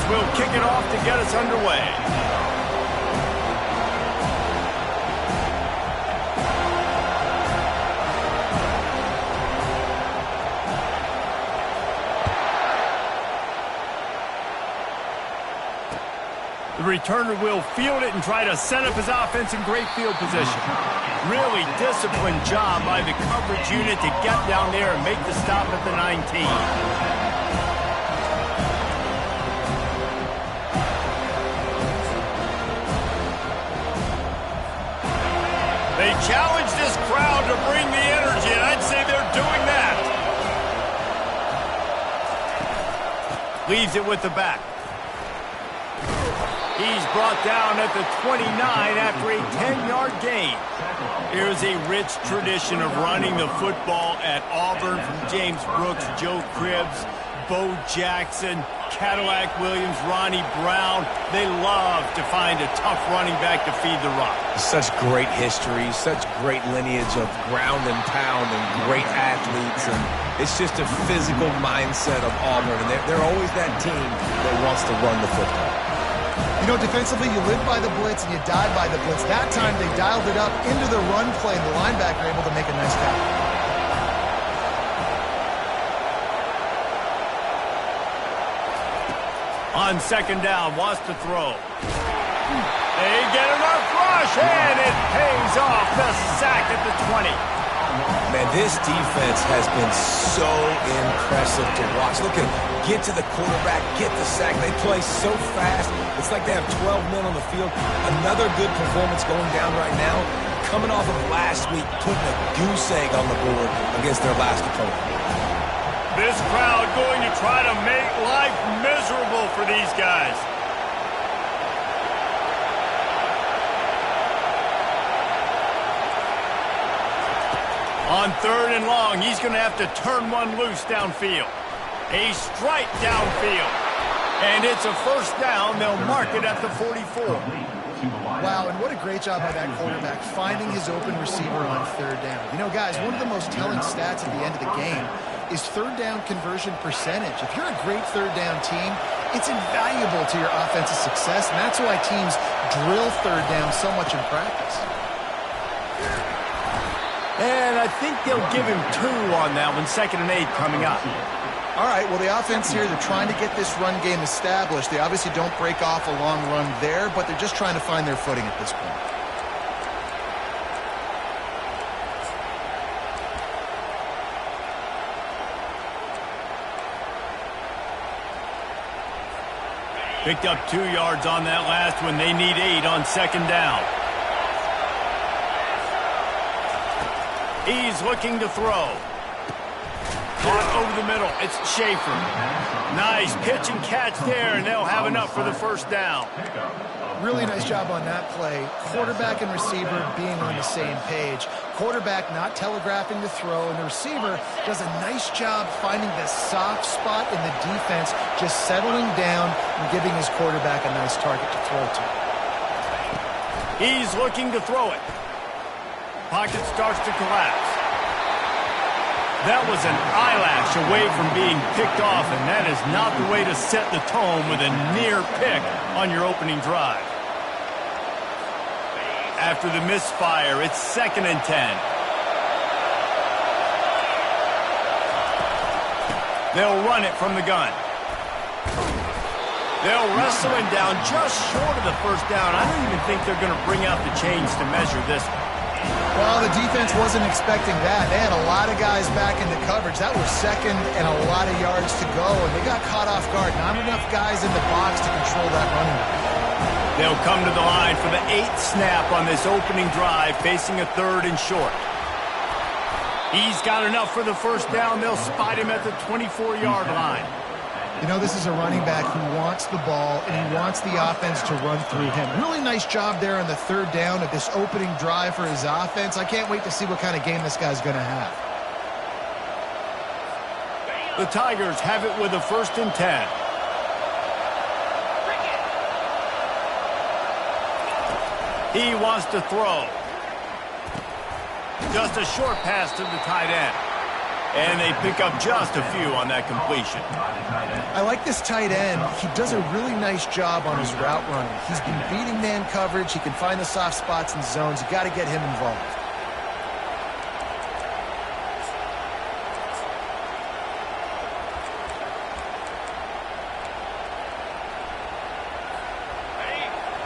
will kick it off to get us underway. The returner will field it and try to set up his offense in great field position. Really disciplined job by the coverage unit to get down there and make the stop at the 19. They challenge this crowd to bring the energy, and I'd say they're doing that. Leaves it with the back. He's brought down at the 29 after a 10-yard gain. Here's a rich tradition of running the football at Auburn from James Brooks, Joe Cribbs, Bo Jackson, Cadillac Williams, Ronnie Brown. They love to find a tough running back to feed the rock. Such great history, such great lineage of ground and pound and great athletes. And it's just a physical mindset of Auburn. And they're always that team that wants to run the football. You know, defensively, you live by the blitz and you die by the blitz. That time, they dialed it up into the run play, and the linebacker able to make a nice tackle. On second down, wants to throw. They get enough rush, and it pays off the sack at the 20. Man, this defense has been so impressive to watch. Look at them. Get to the quarterback, get the sack. They play so fast. It's like they have 12 men on the field. Another good performance going down right now. Coming off of last week, putting a goose egg on the board against their last opponent. This crowd going to try to make life miserable for these guys. On third and long, he's going to have to turn one loose downfield. A strike downfield. And it's a first down. They'll mark it at the 44. Wow, and what a great job by that quarterback, finding his open receiver on third down. You know, guys, one of the most telling stats at the end of the game is third down conversion percentage. If you're a great third down team, it's invaluable to your offensive success, and that's why teams drill third down so much in practice. And I think they'll give him 2 on that one, 2nd and 8 coming up. All right, well, the offense here, they're trying to get this run game established. They obviously don't break off a long run there, but they're just trying to find their footing at this point. Picked up 2 yards on that last one. They need 8 on second down. He's looking to throw. Caught over the middle. It's Schaefer. Nice pitch and catch there, and they'll have enough for the first down. Really nice job on that play. Quarterback and receiver being on the same page. Quarterback not telegraphing the throw, and the receiver does a nice job finding the soft spot in the defense, just settling down and giving his quarterback a nice target to throw to. He's looking to throw it. Pocket starts to collapse. That was an eyelash away from being picked off, and that is not the way to set the tone with a near pick on your opening drive. After the misfire, it's 2nd and 10. They'll run it from the gun. They'll wrestle him down just short of the first down. I don't even think they're going to bring out the chains to measure this one. Well, the defense wasn't expecting that. They had a lot of guys back into coverage. That was second and a lot of yards to go, and they got caught off guard. Not enough guys in the box to control that running back. They'll come to the line for the 8th snap on this opening drive, facing a 3rd and short. He's got enough for the first down. They'll spot him at the 24-yard line. You know, this is a running back who wants the ball, and he wants the offense to run through him. Really nice job there on the 3rd down of this opening drive for his offense. I can't wait to see what kind of game this guy's going to have. The Tigers have it with a 1st and 10. He wants to throw. Just a short pass to the tight end. And they pick up just a few on that completion. I like this tight end. He does a really nice job on his route running. He's been beating man coverage. He can find the soft spots and zones. You got to get him involved.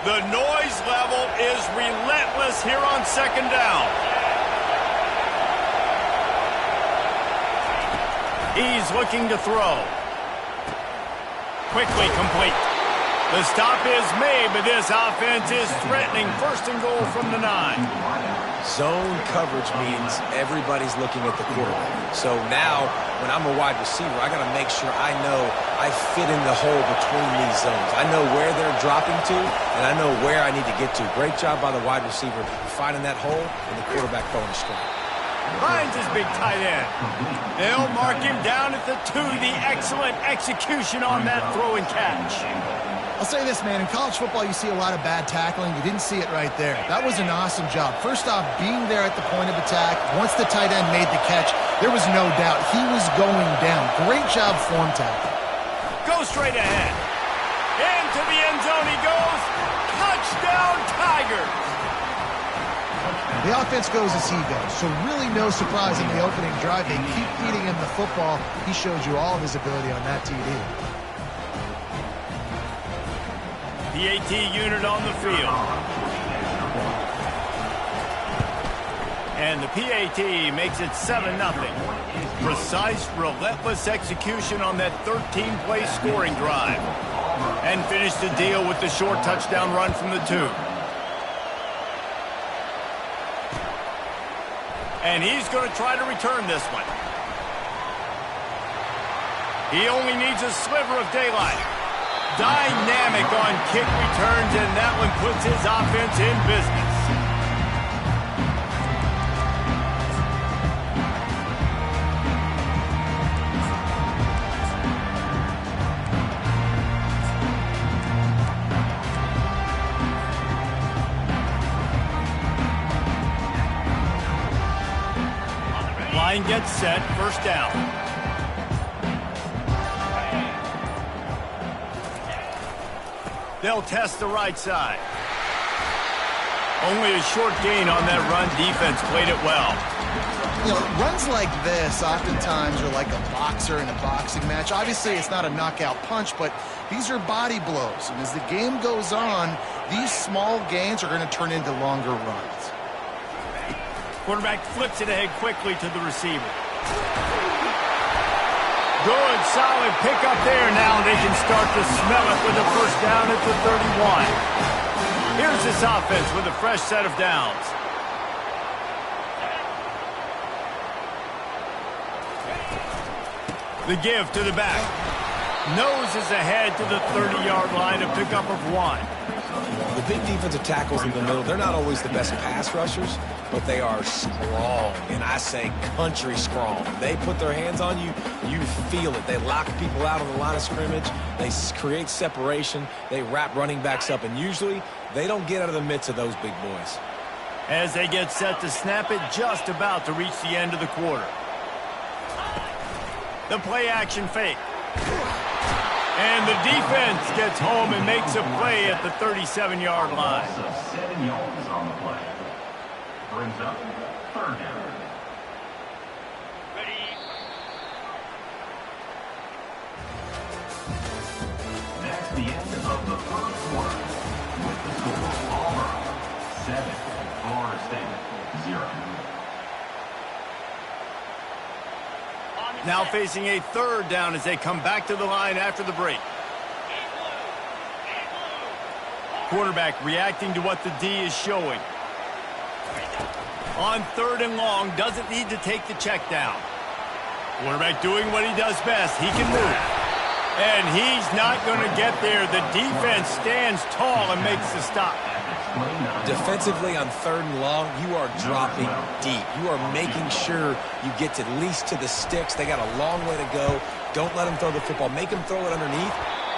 The noise level is relentless here on second down. He's looking to throw. Quickly complete. The stop is made, but this offense is threatening first and goal from the 9. Zone coverage means everybody's looking at the quarterback. So now, when I'm a wide receiver, I got to make sure I know I fit in the hole between these zones. I know where they're dropping to, and I know where I need to get to. Great job by the wide receiver finding that hole and the quarterback throwing a strike. Finds his big tight end. They'll mark him down at the 2. The excellent execution on that throw and catch. I'll say this, man. In college football, you see a lot of bad tackling. You didn't see it right there. That was an awesome job. First off, being there at the point of attack. Once the tight end made the catch, there was no doubt he was going down. Great job form tackle. Go straight ahead. Into the end zone he goes. Touchdown, Tigers. The offense goes as he goes, so really no surprise in the opening drive. They keep feeding him the football. He showed you all of his ability on that TD. PAT unit on the field. And the PAT makes it 7-0. Precise, relentless execution on that 13-play scoring drive. And finished the deal with the short touchdown run from the 2. And he's going to try to return this one. He only needs a sliver of daylight. Dynamic on kick returns, and that one puts his offense in business. Line gets set, first down. They'll test the right side. Only a short gain on that run. Defense played it well. You know, runs like this oftentimes are like a boxer in a boxing match. Obviously, it's not a knockout punch, but these are body blows. And as the game goes on, these small gains are going to turn into longer runs. Quarterback flips it ahead quickly to the receiver. Good, solid pickup there. Now they can start to smell it with a first down at the 31. Here's this offense with a fresh set of downs. The give to the back. Noses ahead to the 30-yard line, a pickup of 1. The big defensive tackles in the middle, they're not always the best pass rushers, but they are strong, and I say country strong. They put their hands on you, you feel it. They lock people out on the line of scrimmage. They create separation. They wrap running backs up, and usually they don't get out of the midst of those big boys. As they get set to snap it, just about to reach the end of the quarter. The play action fake. And the defense gets home and makes a play at the 37-yard line. 7 yards on the play. Brings up third down. That's the end of the first quarter. With the score, Auburn 7, Florida State 0. Now facing a third down as they come back to the line after the break. Quarterback reacting to what the D is showing. On third and long, doesn't need to take the check down. Quarterback doing what he does best. He can move. And he's not going to get there. The defense stands tall and makes the stop. Defensively on third and long, you are dropping deep. You are making sure you get to at least to the sticks. They got a long way to go. Don't let him throw the football. Make him throw it underneath.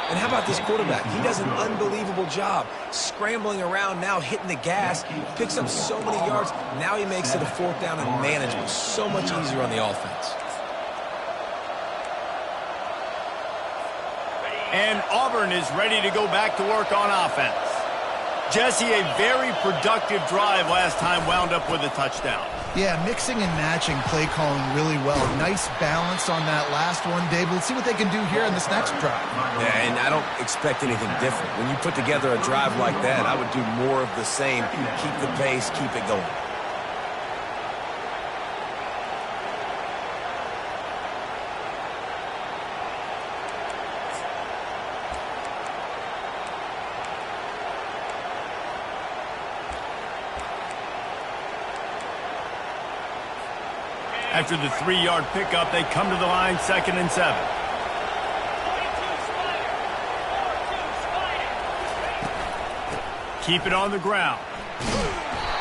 And how about this quarterback? He does an unbelievable job scrambling around, now hitting the gas, picks up so many yards. Now he makes it a fourth down and manageable. So much easier on the offense. And Auburn is ready to go back to work on offense. Jesse, a very productive drive last time wound up with a touchdown. Yeah, mixing and matching play calling really well. Nice balance on that last one, David. Let's see what they can do here in this next drive. Yeah, and I don't expect anything different. When you put together a drive like that, I would do more of the same. Keep the pace, keep it going. After the 3-yard pickup, they come to the line 2nd and 7. Keep it on the ground.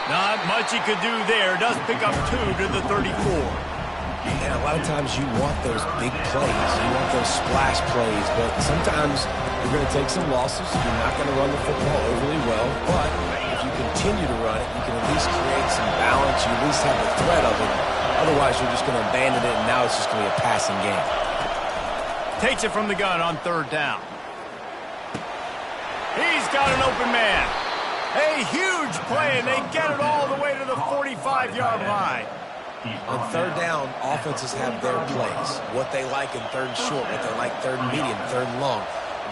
Not much he could do there. Does pick up 2 to the 34. And a lot of times you want those big plays. You want those splash plays. But sometimes you're going to take some losses. You're not going to run the football overly well. But if you continue to run it, you can at least create some balance. You at least have the threat of it. Otherwise, you're just going to abandon it, and now it's just going to be a passing game. Takes it from the gun on 3rd down. He's got an open man. A huge play, and they get it all the way to the 45-yard line. On 3rd down, offenses have their plays. What they like in 3rd and short, what they like 3rd and medium, 3rd and long.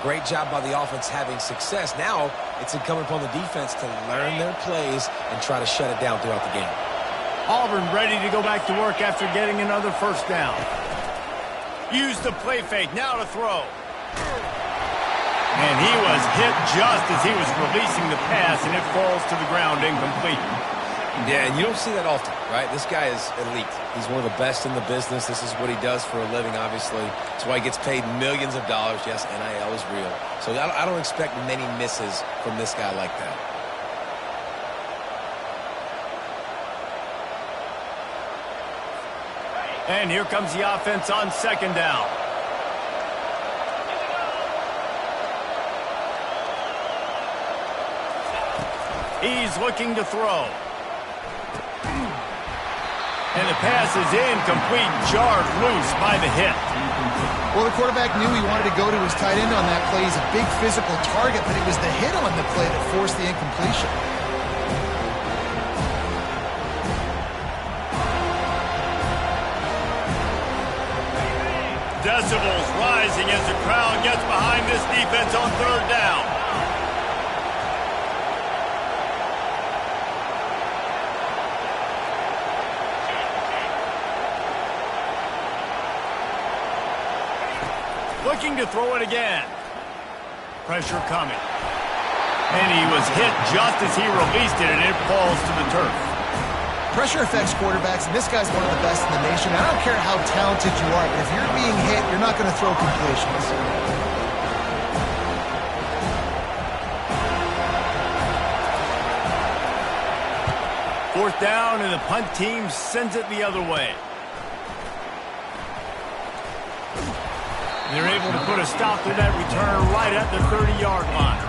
Great job by the offense having success. Now, it's incumbent upon the defense to learn their plays and try to shut it down throughout the game. Auburn ready to go back to work after getting another 1st down. Use the play fake, now to throw. And he was hit just as he was releasing the pass, and it falls to the ground incomplete. Yeah, and you don't see that often, right? This guy is elite. He's one of the best in the business. This is what he does for a living, obviously. That's why he gets paid millions of dollars. Yes, NIL is real. So I don't expect many misses from this guy like that. And here comes the offense on 2nd down. He's looking to throw. And the pass is incomplete, jarred loose by the hit. Well, the quarterback knew he wanted to go to his tight end on that play. He's a big physical target, but it was the hit on the play that forced the incompletion. Decibels rising as the crowd gets behind this defense on 3rd down. Looking to throw it again. Pressure coming. And he was hit just as he released it, and it falls to the turf. Pressure affects quarterbacks, and this guy's one of the best in the nation. I don't care how talented you are, but if you're being hit, you're not going to throw completions. 4th down, and the punt team sends it the other way. They're able to put a stop to that return right at the 30-yard line.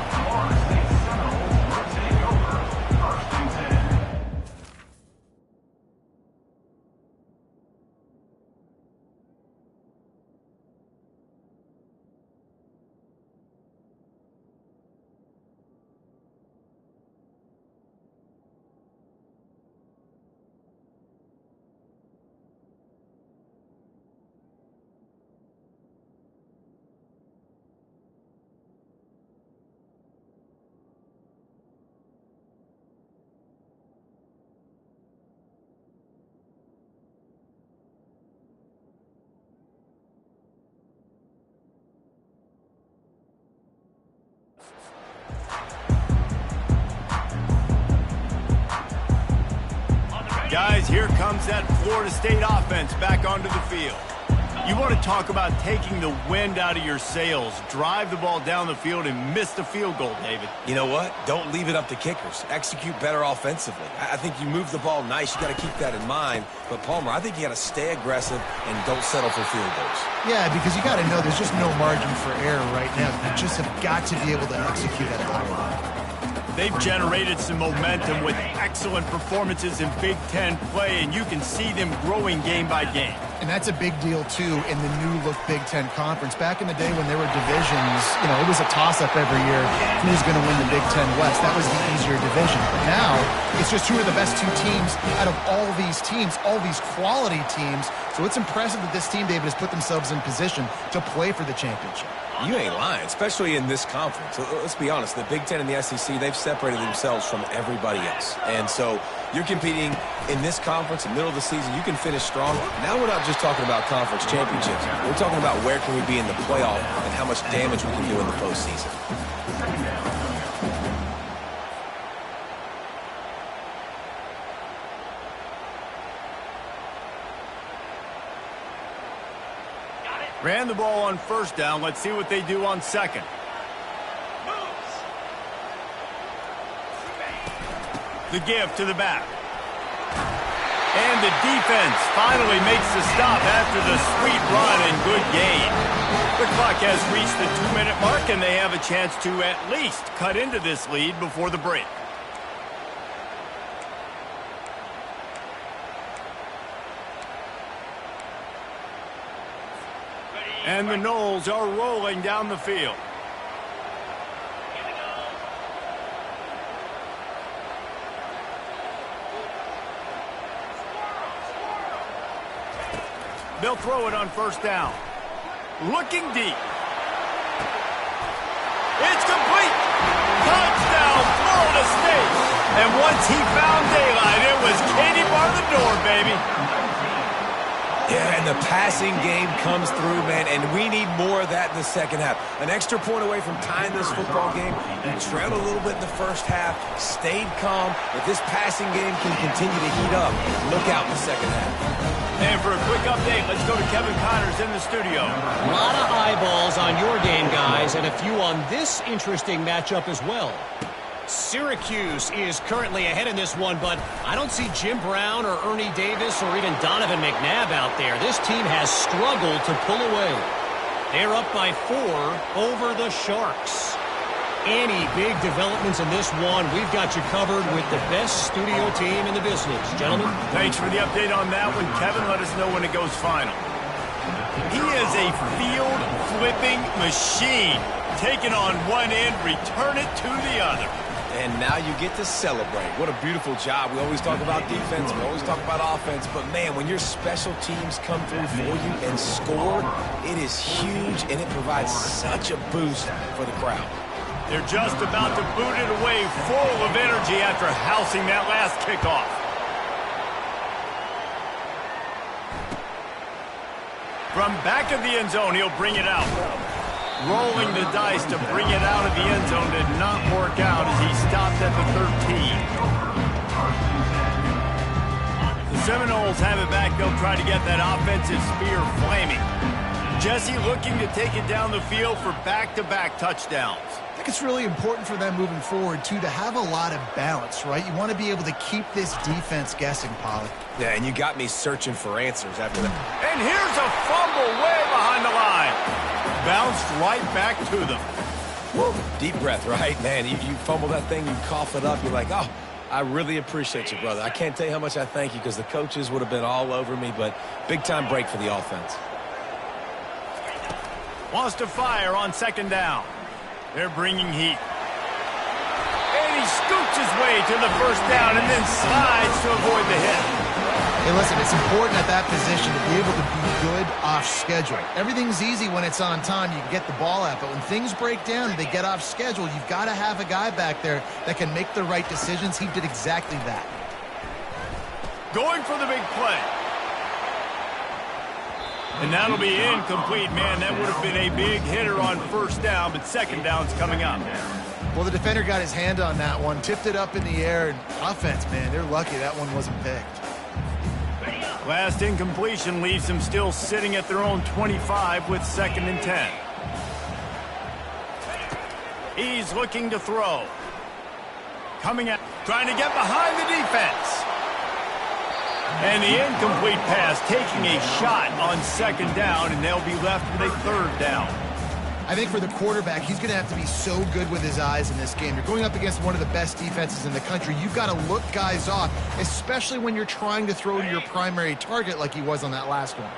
Guys, here comes that Florida State offense back onto the field. You want to talk about taking the wind out of your sails. Drive the ball down the field and miss the field goal, David. You know what? Don't leave it up to kickers. Execute better offensively. I think you move the ball nice. You got to keep that in mind. But, Palmer, I think you got to stay aggressive and don't settle for field goals. Yeah, because you got to know there's just no margin for error right now. You just have got to be able to execute at a high level. They've generated some momentum with excellent performances in Big Ten play, and you can see them growing game by game. And that's a big deal, too, in the new-look Big Ten Conference. Back in the day when there were divisions, it was a toss-up every year. Who was going to win the Big Ten West? That was the easier division. But now, it's just who are the best two teams out of all these teams, all these quality teams. So it's impressive that this team, David, has put themselves in position to play for the championship. You ain't lying, especially in this conference. Let's be honest, the Big Ten and the SEC, they've separated themselves from everybody else. And so you're competing in this conference in the middle of the season. You can finish strong. Now we're not just talking about conference championships. We're talking about where can we be in the playoff and how much damage we can do in the postseason. Ran the ball on first down. Let's see what they do on second. The give to the back. And the defense finally makes the stop after the sweet run and good gain. The clock has reached the 2-minute mark, and they have a chance to at least cut into this lead before the break. And the Noles are rolling down the field. They'll throw it on first down. Looking deep. It's complete. Touchdown, Florida State. And once he found daylight, it was Katie bar the door, baby. Yeah, and the passing game comes through, man, and we need more of that in the second half. An extra point away from tying this football game. We trailed a little bit in the first half, stayed calm. If this passing game can continue to heat up, look out in the second half. And for a quick update, let's go to Kevin Connors in the studio. A lot of eyeballs on your game, guys, and a few on this interesting matchup as well. Syracuse is currently ahead in this one, but I don't see Jim Brown or Ernie Davis or even Donovan McNabb out there. This team has struggled to pull away. They're up by 4 over the Sharks. Any big developments in this one, we've got you covered with the best studio team in the business. Gentlemen? Thanks for the update on that one. Kevin, let us know when it goes final. He is a field-flipping machine. Taking on one end, return it to the other. And now you get to celebrate. What a beautiful job. We always talk about defense. We always talk about offense. But, man, when your special teams come through for you and score, it is huge, and it provides such a boost for the crowd. They're just about to boot it away full of energy after housing that last kickoff. From back of the end zone, he'll bring it out. Rolling the dice to bring it out of the end zone did not work out as he stopped at the 13. The Seminoles have it back. They'll try to get that offensive spear flaming. Jesse looking to take it down the field for back-to-back touchdowns. I think it's really important for them moving forward, too, to have a lot of balance, right? You want to be able to keep this defense guessing, Polly. Yeah, and you got me searching for answers after that. And here's a fumble way behind the line. Bounced right back to them. Woo. Deep breath, right? Man, you fumble that thing, you cough it up, you're like, oh, I really appreciate you, brother. I can't tell you how much I thank you because the coaches would have been all over me, but big-time break for the offense. Wants to fire on second down. They're bringing heat. And he scoots his way to the first down and then slides to avoid the hit. Hey, listen, it's important at that position to be able to be good off schedule. Everything's easy when it's on time. You can get the ball out. But when things break down and they get off schedule, you've got to have a guy back there that can make the right decisions. He did exactly that. Going for the big play. And that'll be incomplete, man. That would have been a big hitter on first down, but second down's coming up. Well, the defender got his hand on that one, tipped it up in the air, and offense, man, they're lucky that one wasn't picked. Last incompletion leaves them still sitting at their own 25 with 2nd and 10. He's looking to throw. Coming out, trying to get behind the defense. And the incomplete pass taking a shot on second down, and they'll be left with a 3rd down. I think for the quarterback, he's going to have to be so good with his eyes in this game. You're going up against one of the best defenses in the country. You've got to look guys off, especially when you're trying to throw to your primary target like he was on that last one.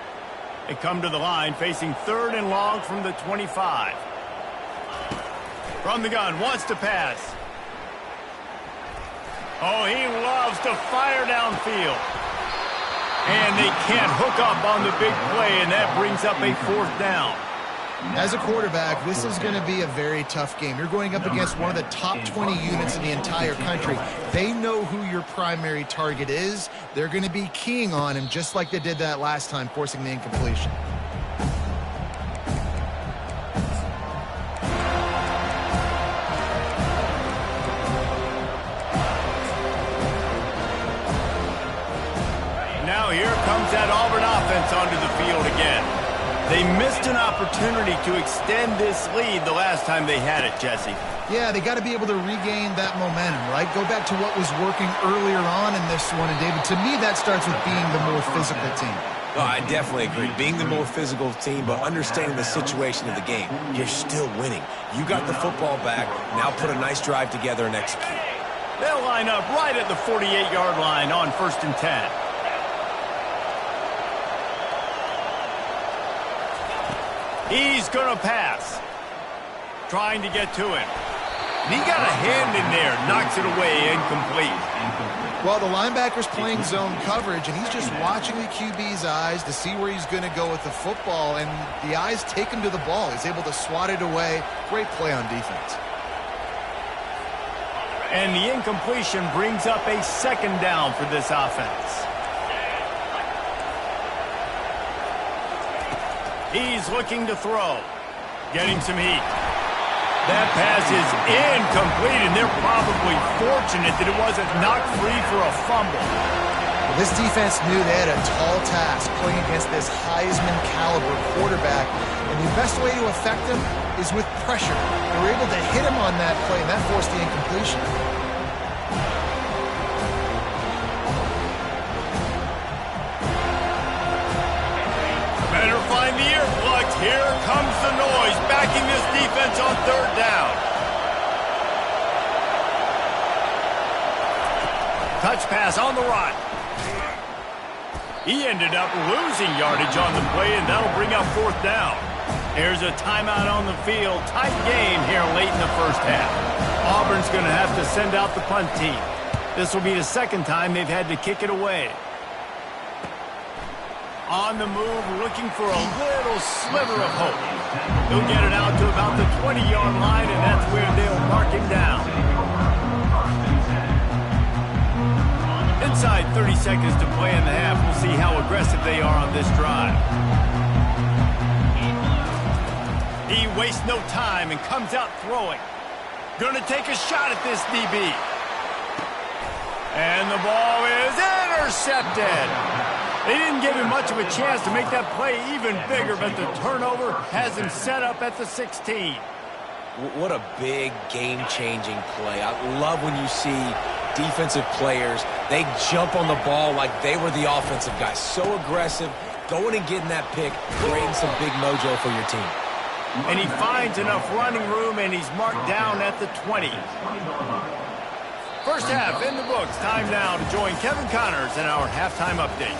They come to the line facing 3rd and long from the 25. From the gun, wants to pass. Oh, he loves to fire downfield. And they can't hook up on the big play, and that brings up a 4th down. As a quarterback, this is going to be a very tough game. You're going up against one of the top 20 units in the entire country. They know who your primary target is. They're going to be keying on him just like they did that last time, forcing the incompletion. Now here comes that Auburn offense onto the field again. They missed an opportunity to extend this lead the last time they had it, Jesse. Yeah, they got to be able to regain that momentum, right? Go back to what was working earlier on in this one. And, David, to me, that starts with being the more physical team. Oh, I definitely agree. Being the more physical team, but understanding the situation of the game. You're still winning. You got the football back. Now put a nice drive together and execute. They'll line up right at the 48-yard line on 1st and 10. He's going to pass. Trying to get to him. And he got a hand in there. Knocks it away. Incomplete. Well, the linebacker's playing zone coverage, and he's just watching the QB's eyes to see where he's going to go with the football, and the eyes take him to the ball. He's able to swat it away. Great play on defense. And the incompletion brings up a 2nd down for this offense. He's looking to throw. Getting some heat. That pass is incomplete, and they're probably fortunate that it wasn't knocked free for a fumble. Well, this defense knew they had a tall task playing against this Heisman-caliber quarterback, and the best way to affect him is with pressure. They were able to hit him on that play, and that forced the incompletion. Find the earplugs. Here comes the noise, backing this defense on 3rd down. Touch pass on the run. He ended up losing yardage on the play, and that'll bring up 4th down. Here's a timeout on the field. Tight game here late in the 1st half. Auburn's going to have to send out the punt team. This will be the 2nd time they've had to kick it away. On the move, looking for a little sliver of hope. He'll get it out to about the 20-yard line, and that's where they'll mark him down. Inside 30 seconds to play in the half. We'll see how aggressive they are on this drive. He wastes no time and comes out throwing. Gonna take a shot at this DB. And the ball is intercepted. They didn't give him much of a chance to make that play even bigger, but the turnover has him set up at the 16. What a big game-changing play. I love when you see defensive players, they jump on the ball like they were the offensive guys. So aggressive, going and getting that pick, creating some big mojo for your team. And he finds enough running room, and he's marked down at the 20. First half in the books. Time now to join Kevin Connors in our halftime update.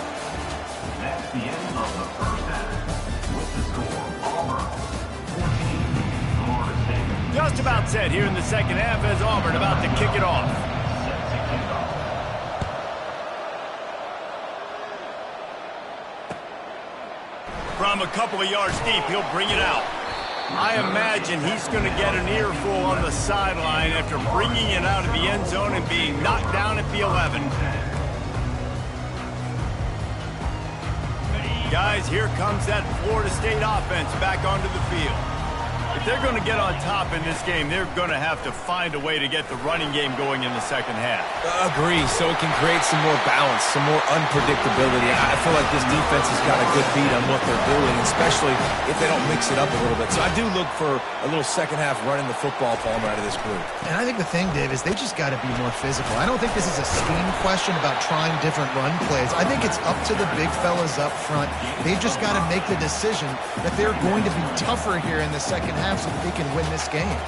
That's the end of the 1st half. With the score, Auburn 14, Florida State. Just about set here in the 2nd half as Auburn about to kick it off. Set to kick off. From a couple of yards deep, he'll bring it out. I imagine he's going to get an earful on the sideline after bringing it out of the end zone and being knocked down at the 11. Guys, here comes that Florida State offense back onto the field. If they're going to get on top in this game, they're going to have to find a way to get the running game going in the 2nd half. Agree, so it can create some more balance, some more unpredictability. I feel like this defense has got a good beat on what they're doing, especially if they don't mix it up a little bit. So I do look for a little 2nd half running the football Palmer out of this group. And I think the thing, Dave, is they just got to be more physical. I don't think this is a scheme question about trying different run plays. I think it's up to the big fellas up front. They've just got to make the decision that they're going to be tougher here in the 2nd have so that they can win this game.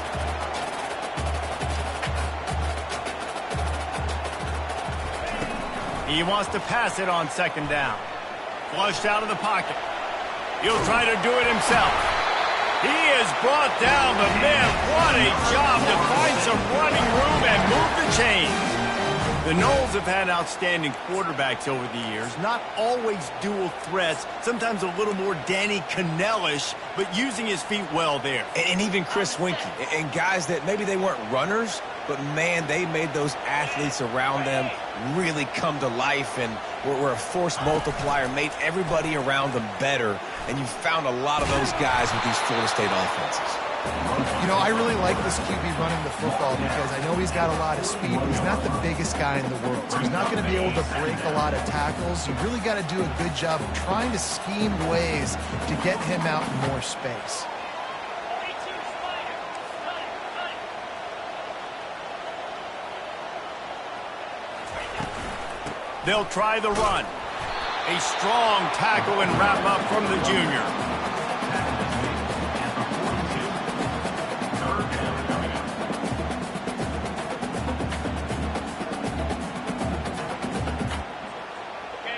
He wants to pass it on second down. Flushed out of the pocket. He'll try to do it himself. He is brought down, but man, what a job to find some running room and move the chains. The Noles have had outstanding quarterbacks over the years. Not always dual threats. Sometimes a little more Danny Cannell-ish, but using his feet well there. And even Chris Winkie. And guys that maybe they weren't runners, but man, they made those athletes around them really come to life and were a force multiplier, made everybody around them better. And you found a lot of those guys with these Florida State offenses. You know, I really like this QB running the football because I know he's got a lot of speed, but he's not the biggest guy in the world. So he's not going to be able to break a lot of tackles. You really got to do a good job of trying to scheme ways to get him out in more space. They'll try the run. A strong tackle and wrap up from the junior.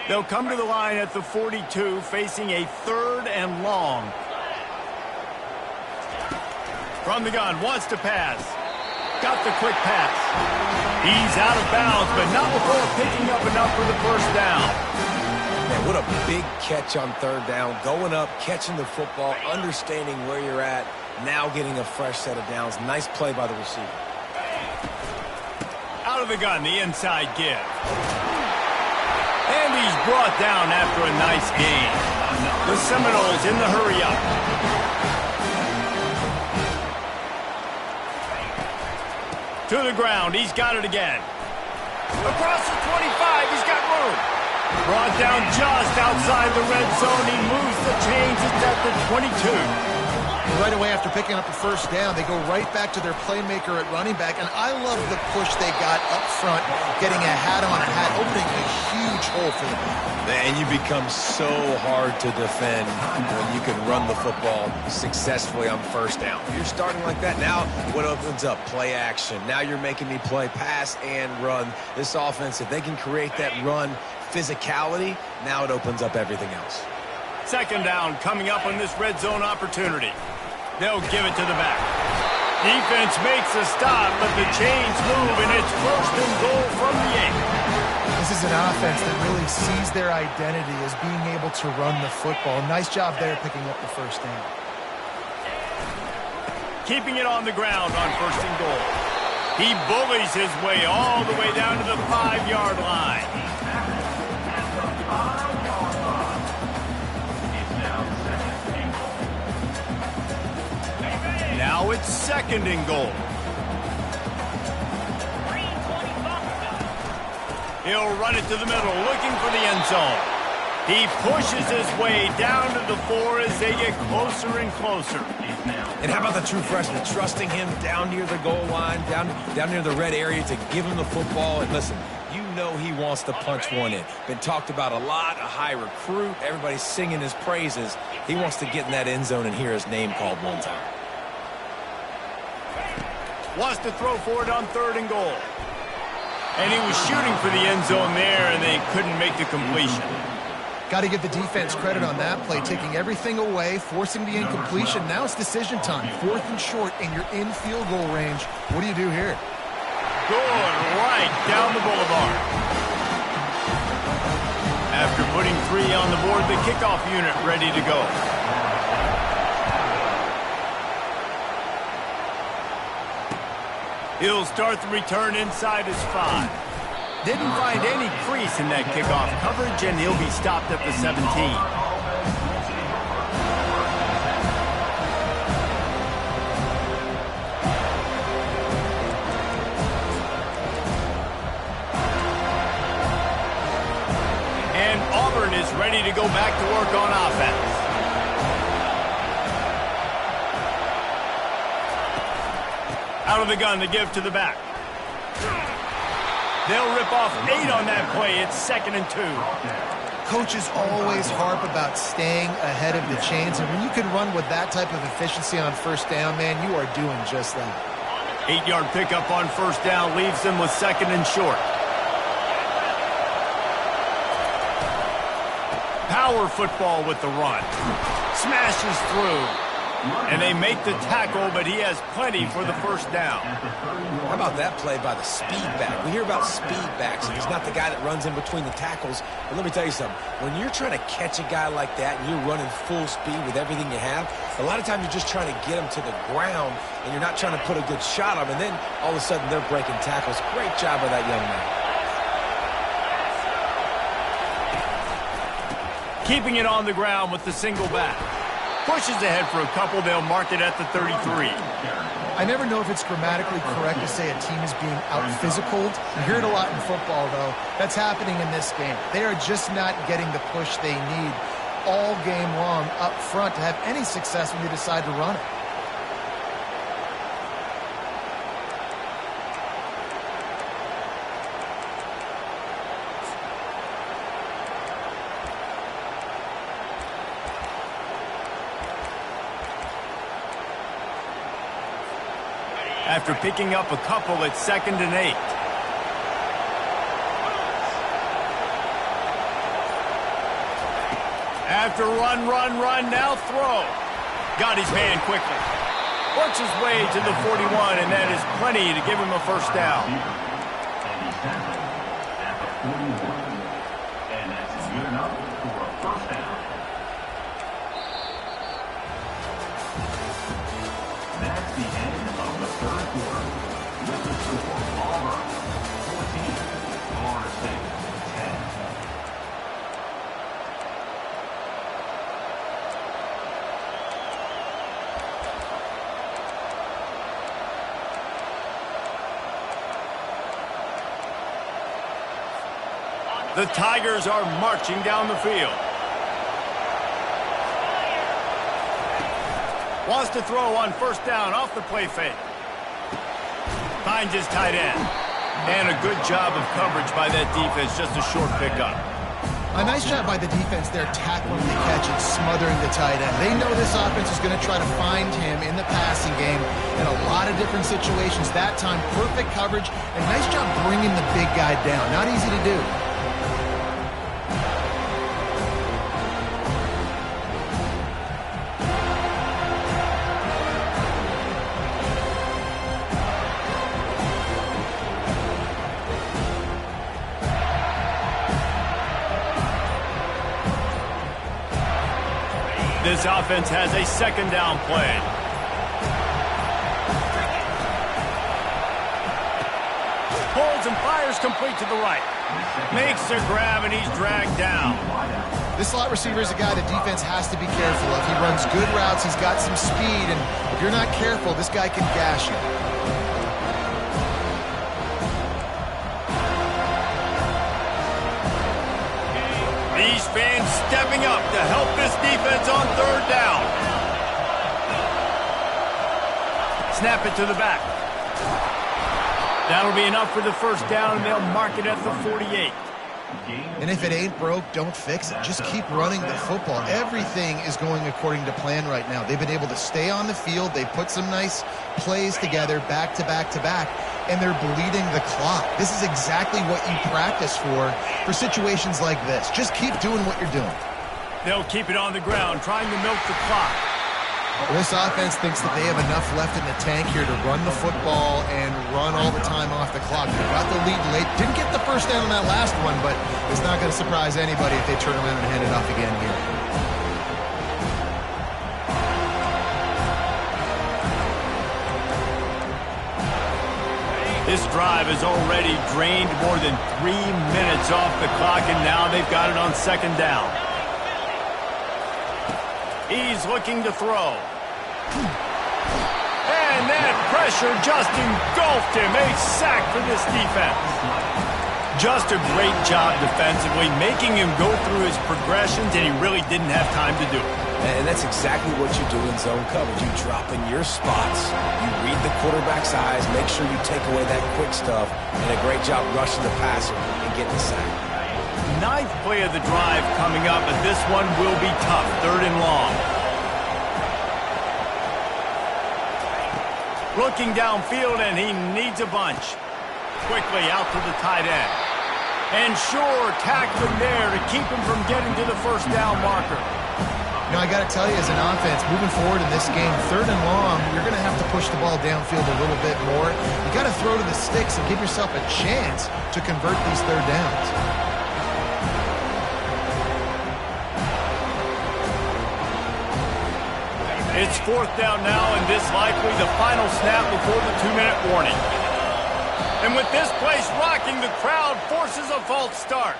They'll come to the line at the 42, facing a 3rd and long. From the gun, wants to pass. Got the quick pass. He's out of bounds, but not before picking up enough for the first down. Man, what a big catch on 3rd down. Going up, catching the football, understanding where you're at, now getting a fresh set of downs. Nice play by the receiver. Out of the gun, the inside give. And he's brought down after a nice gain. The Seminoles in the hurry-up. To the ground, he's got it again. Across the 25, he's got room. Brought down just outside the red zone. He moves the chains. It's at the 22. Right away after picking up the first down, they go right back to their playmaker at running back, and I love the push they got up front, getting a hat on a hat, opening a huge hole for the back. And you become so hard to defend when you can run the football successfully on first down. You're starting like that. Now what opens up? Play action. Now you're making me play pass and run. This offense, if they can create that run physicality, now it opens up everything else. Second down coming up on this red zone opportunity. They'll give it to the back. Defense makes a stop, but the chains move, and it's 1st and goal from the 8. This is an offense that really sees their identity as being able to run the football. Nice job there picking up the first down. Keeping it on the ground on 1st and goal. He bullies his way all the way down to the 5-yard line. Now it's 2nd and goal. He'll run it to the middle, looking for the end zone. He pushes his way down to the 4 as they get closer and closer. And how about the true freshman, trusting him down near the goal line, down near the red area to give him the football. And listen, you know he wants to punch one in. Been talked about a lot, a high recruit. Everybody's singing his praises. He wants to get in that end zone and hear his name called one time. Wants to throw for it on 3rd and goal. And he was shooting for the end zone there, and they couldn't make the completion. Got to give the defense credit on that play, taking everything away, forcing the incompletion. Now it's decision time. 4th and short, and you're in field goal range. What do you do here? Good, right down the boulevard. After putting 3 on the board, the kickoff unit ready to go. He'll start the return inside his 5. Didn't find any crease in that kickoff coverage, and he'll be stopped at the 17. And Auburn is ready to go back to work on offense. Out of the gun to give to the back. They'll rip off 8 on that play. It's 2nd and 2. coaches always harp about staying ahead of the chains, and when you can run with that type of efficiency on first down, man, you are doing just that. 8-yard pickup on first down leaves them with 2nd and short. Power football with the run. Smashes through. And they make the tackle, but he has plenty for the first down. How about that play by the speed back? We hear about speed backs, and he's not the guy that runs in between the tackles. But let me tell you something. When you're trying to catch a guy like that and you're running full speed with everything you have, a lot of times you're just trying to get him to the ground, and you're not trying to put a good shot on him, and then all of a sudden they're breaking tackles. Great job by that young man. Keeping it on the ground with the single back. Pushes ahead for a couple. They'll mark it at the 33. I never know if it's grammatically correct to say a team is being out-physicaled. You hear it a lot in football, though. That's happening in this game. They are just not getting the push they need all game long up front to have any success when they decide to run it. After picking up a couple, it's 2nd and 8. After run, now throw. Got his man quickly. Works his way to the 41, and that is plenty to give him a first down. And he's tackled at the 41. And that's good enough for a first down. That's the end of the third quarter. With the score, Auburn 14, Florida State 10. The Tigers are marching down the field. Wants to throw on first down off the play fake. Finds his tight end. And a good job of coverage by that defense, just a short pickup. A nice job by the defense there, tackling the catch and smothering the tight end. They know this offense is going to try to find him in the passing game in a lot of different situations. That time, perfect coverage, and nice job bringing the big guy down. Not easy to do. This offense has a 2nd down play. Pulls and fires complete to the right. Makes a grab, and he's dragged down. This slot receiver is a guy the defense has to be careful of. He runs good routes. He's got some speed, and if you're not careful, this guy can gash you. These fans stepping up to help this defense on 3rd down. Snap it to the back. That'll be enough for the first down, and they'll mark it at the 48. And if it ain't broke, don't fix it. Just keep running the football. Everything is going according to plan right now. They've been able to stay on the field. They put some nice plays together back to back to back, and they're bleeding the clock. This is exactly what you practice for situations like this. Just keep doing what you're doing. They'll keep it on the ground, trying to milk the clock. This offense thinks that they have enough left in the tank here to run the football and run all the time off the clock. They got the lead late. Didn't get the first down on that last one, but it's not going to surprise anybody if they turn around and hand it off again here. This drive has already drained more than 3 minutes off the clock, and now they've got it on 2nd down. He's looking to throw. And that pressure just engulfed him. A sack for this defense. Just a great job defensively, making him go through his progressions, and he really didn't have time to do it. And that's exactly what you do in zone coverage. You drop in your spots, you read the quarterback's eyes, make sure you take away that quick stuff, and a great job rushing the passer and getting the sack. ninth play of the drive coming up, but this one will be tough. 3rd and long. Looking downfield, and he needs a bunch. Quickly out to the tight end. And sure, tackling there to keep him from getting to the first down marker. You know, I got to tell you, as an offense, moving forward in this game, 3rd and long, you're going to have to push the ball downfield a little bit more. You got to throw to the sticks and give yourself a chance to convert these 3rd downs. It's 4th down now, and this likely the final snap before the 2-minute warning. And with this place rocking, the crowd forces a false start.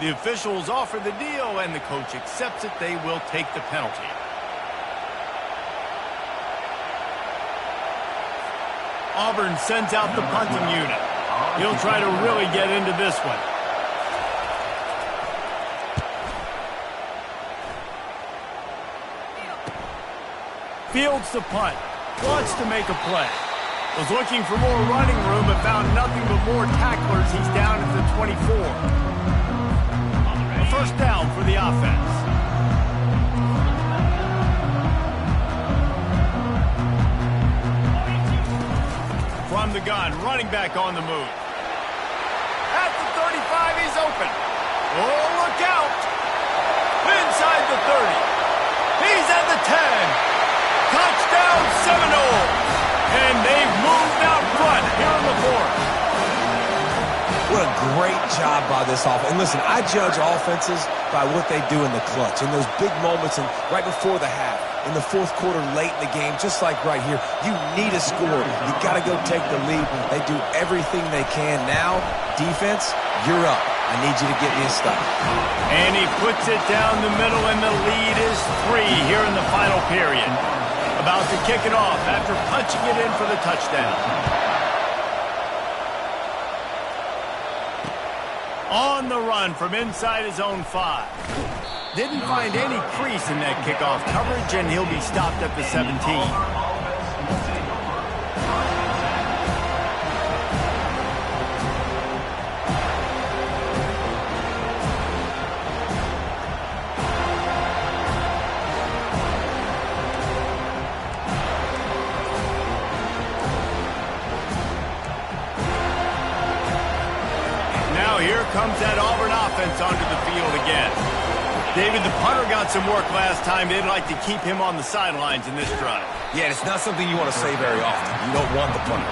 The officials offer the deal, and the coach accepts it. They will take the penalty. Auburn sends out the punting unit. He'll try to really get into this one. Fields the punt. Wants to make a play. Was looking for more running room, but found nothing but more tacklers. He's down at the 24. A 1st down for the offense. From the gun, running back on the move. At the 35, he's open. Oh, look out. Inside the 30. He's at the 10. Touchdown Seminoles. And they've moved out front here in the 4th. What a great job by this offense. And listen, I judge offenses by what they do in the clutch, in those big moments and right before the half, in the 4th quarter, late in the game, just like right here. You need a score. You got to go take the lead. They do everything they can. Now, defense, you're up. I need you to get me a stop. And he puts it down the middle, and the lead is 3 here in the final period. About to kick it off after punching it in for the touchdown. On the run from inside his own 5. Didn't find any crease in that kickoff coverage, and he'll be stopped at the 17. Comes that Auburn offense onto the field again. David, the punter got some work last time. They'd like to keep him on the sidelines in this drive. Yeah, it's not something you want to say very often. You don't want the punter.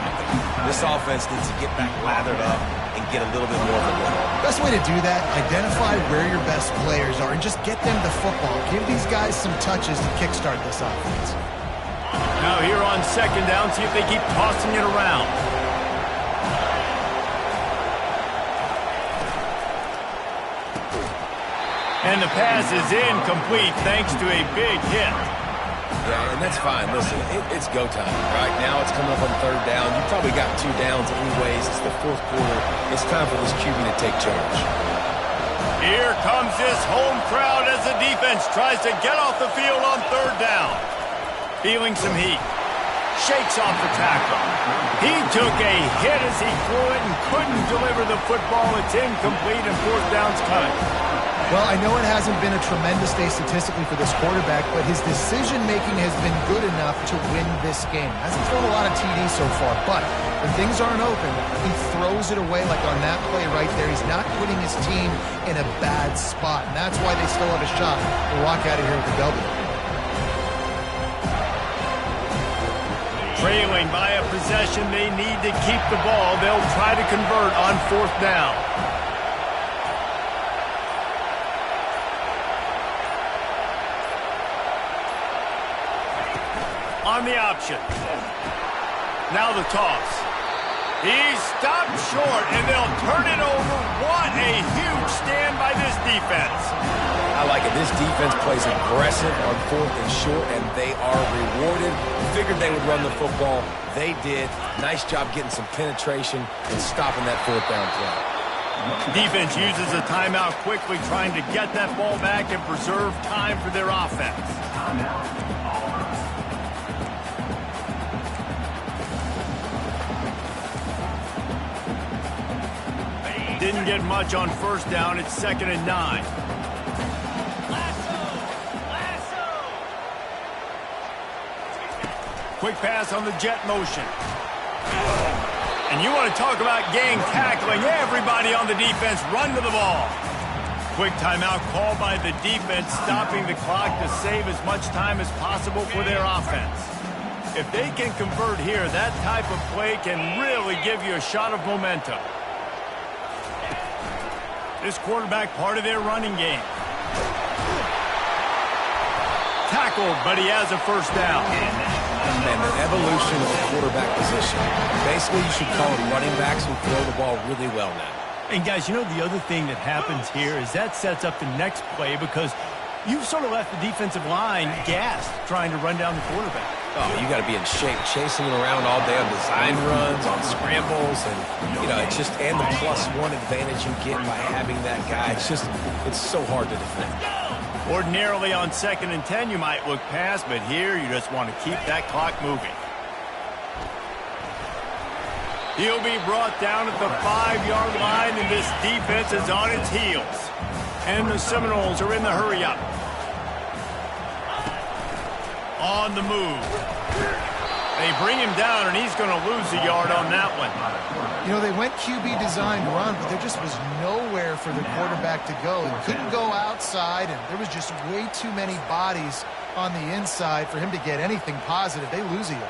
This offense needs to get back lathered up and get a little bit more of a win. Best way to do that, identify where your best players are and just get them the football. Give these guys some touches to kickstart this offense. Now here on 2nd down, see if they keep tossing it around. And the pass is incomplete thanks to a big hit. Yeah, and that's fine. Listen, it's go time. Right now it's coming up on 3rd down. You probably got 2 downs anyways. It's the 4th quarter. It's time for this QB to take charge. Here comes this home crowd as the defense tries to get off the field on 3rd down. Feeling some heat. Shakes off the tackle. He took a hit as he threw it and couldn't deliver the football. It's incomplete and 4th down's coming. Well, I know it hasn't been a tremendous day statistically for this quarterback, but his decision-making has been good enough to win this game. Hasn't thrown a lot of TDs so far, but when things aren't open, he throws it away like on that play right there. He's not putting his team in a bad spot, and that's why they still have a shot to walk out of here with a W. Trailing by a possession, they need to keep the ball. They'll try to convert on 4th down. On the option. Now the toss. He's stopped short, and they'll turn it over. What a huge stand by this defense. I like it. This defense plays aggressive on 4th and short, and they are rewarded. Figured they would run the football. They did. Nice job getting some penetration and stopping that 4th down play. Defense uses a timeout quickly, trying to get that ball back and preserve time for their offense. Didn't didn't get much on first down. It's 2nd and 9. Quick pass on the jet motion. And you want to talk about gang tackling. Everybody on the defense run to the ball. Quick timeout called by the defense, stopping the clock to save as much time as possible for their offense. If they can convert here, that type of play can really give you a shot of momentum. This quarterback part of their running game. Tackled, but he has a first down. Man, the evolution of the quarterback position. Basically, you should call them running backs who throw the ball really well now. And guys, you know the other thing that happens here is that sets up the next play because you've sort of left the defensive line gassed trying to run down the quarterback. Oh, you got to be in shape, chasing him around all day on design runs, on scrambles, and, you know, it's just, and the +1 advantage you get by having that guy. It's so hard to defend. Ordinarily on 2nd and 10, you might look past, but here you just want to keep that clock moving. He'll be brought down at the 5-yard line, and this defense is on its heels. And the Seminoles are in the hurry-up. On the move. They bring him down, and he's going to lose a yard on that one. You know, they went QB designed run, but there just was nowhere for the quarterback to go. He couldn't go outside, and there was just way too many bodies on the inside for him to get anything positive. They lose a yard.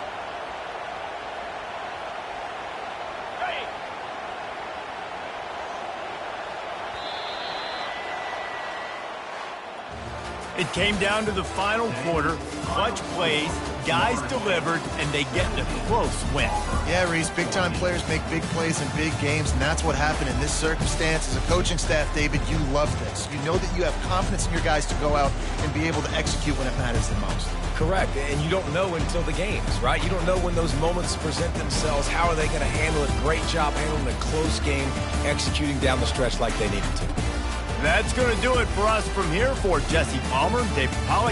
It came down to the final quarter. Clutch plays, guys delivered, and they get a close win. Yeah, Reese, big-time players make big plays in big games, and that's what happened in this circumstance. As a coaching staff, David, you love this. You know that you have confidence in your guys to go out and be able to execute when it matters the most. Correct, and you don't know until the games, right? You don't know when those moments present themselves. How are they going to handle it? Great job handling a close game, executing down the stretch like they needed to. That's going to do it for us from here. For Jesse Palmer, David Pollack,